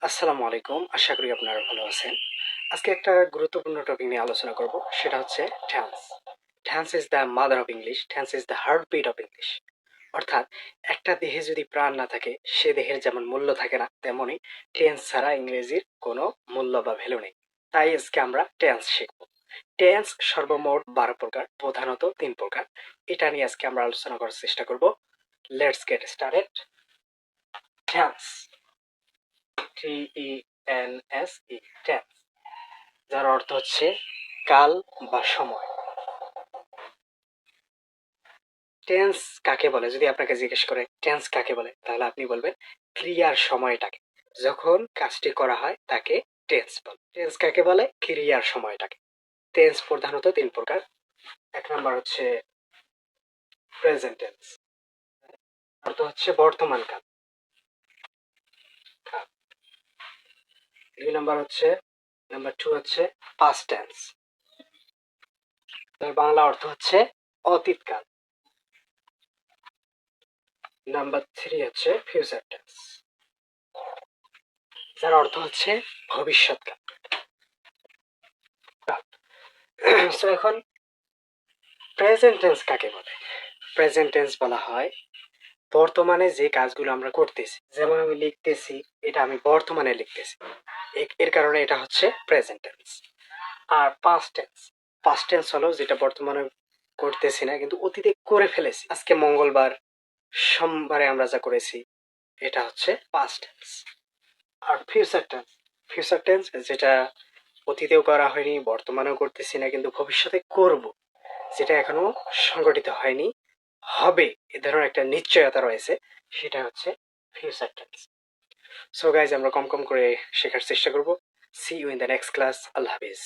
আসসালামু আলাইকুম। আশা করি আপনারা ভালো আছেন। আজকে একটা গুরুত্বপূর্ণ টপিক নিয়ে আলোচনা করব। সেটা হচ্ছে tense. Tense is the mother of English. Tense is the heartbeat of English. অর্থাৎ একটা দেহে যদি প্রাণ না থাকে, সে দেহের যেমন মূল্য থাকে না, তেমনি টেন্স ছাড়া ইংরেজির কোনো মূল্য বা ভ্যালু নেই। তাই আজকে আমরা টেন্স শিখব। টেন্স সর্বমোট 12 প্রকার, প্রধানত 3 প্রকার। এটা নিয়ে আজকে আমরা আলোচনা করার চেষ্টা করব। Let's get started. Tense, TENSE, tense, যার অর্থ হচ্ছে কাল বা সময়। টেন্স কাকে বলে? যদি আপনাকে জিজ্ঞেস করে টেন্স কাকে বলে, তাহলে আপনি বলবেন ক্রিয়ার সময়টাকে। যখন কাজটি করা হয় তাকে টেন্স বলে। টেন্স কাকে বলে? ক্রিয়ার সময়টাকে। টেন্স প্রধানত 3 প্রকার। এক নাম্বার হচ্ছে প্রেজেন্ট টেন্স, অর্থ হচ্ছে বর্তমান কাল। 2 নাম্বার হচ্ছে, নাম্বার 2 হচ্ছে পাস্ট টেন্স, তার বাংলা অর্থ হচ্ছে অতীতকাল। নাম্বার 3 হচ্ছে ফিউচার টেন্স, যার অর্থ হচ্ছে ভবিষ্যৎকাল। সো এখন প্রেজেন্ট টেন্স কাকে বলে? প্রেজেন্ট টেন্স বলা হয় বর্তমানে যে কাজগুলো আমরা করতেছি। যেমন আমি লিখতেছি, এটা আমি বর্তমানে লিখতেছি, এর কারণে এটা হচ্ছে প্রেজেন্ট টেন্স। আর পাস্ট টেন্স, পাস্ট টেন্স হলো যেটা বর্তমানে করতেছি না কিন্তু অতীতে করে ফেলেছি। আজকে মঙ্গলবার, সোমবারে আমরা যা করেছি, এটা হচ্ছে পাস্ট টেন্স। আর ফিউচার টেন্স, ফিউচার টেন্স যেটা অতীতেও করা হয়নি, বর্তমানেও করতেছি না কিন্তু ভবিষ্যতে করব, যেটা এখনো সংগঠিত হয়নি, হবে, এ ধরনের একটা নিশ্চয়তা রয়েছে, সেটা হচ্ছে ফিউচার টেন্স। সো গাইজ, আমরা কম কম করে শেখার চেষ্টা করব। See you in the next class. আল্লাহ হাফিজ।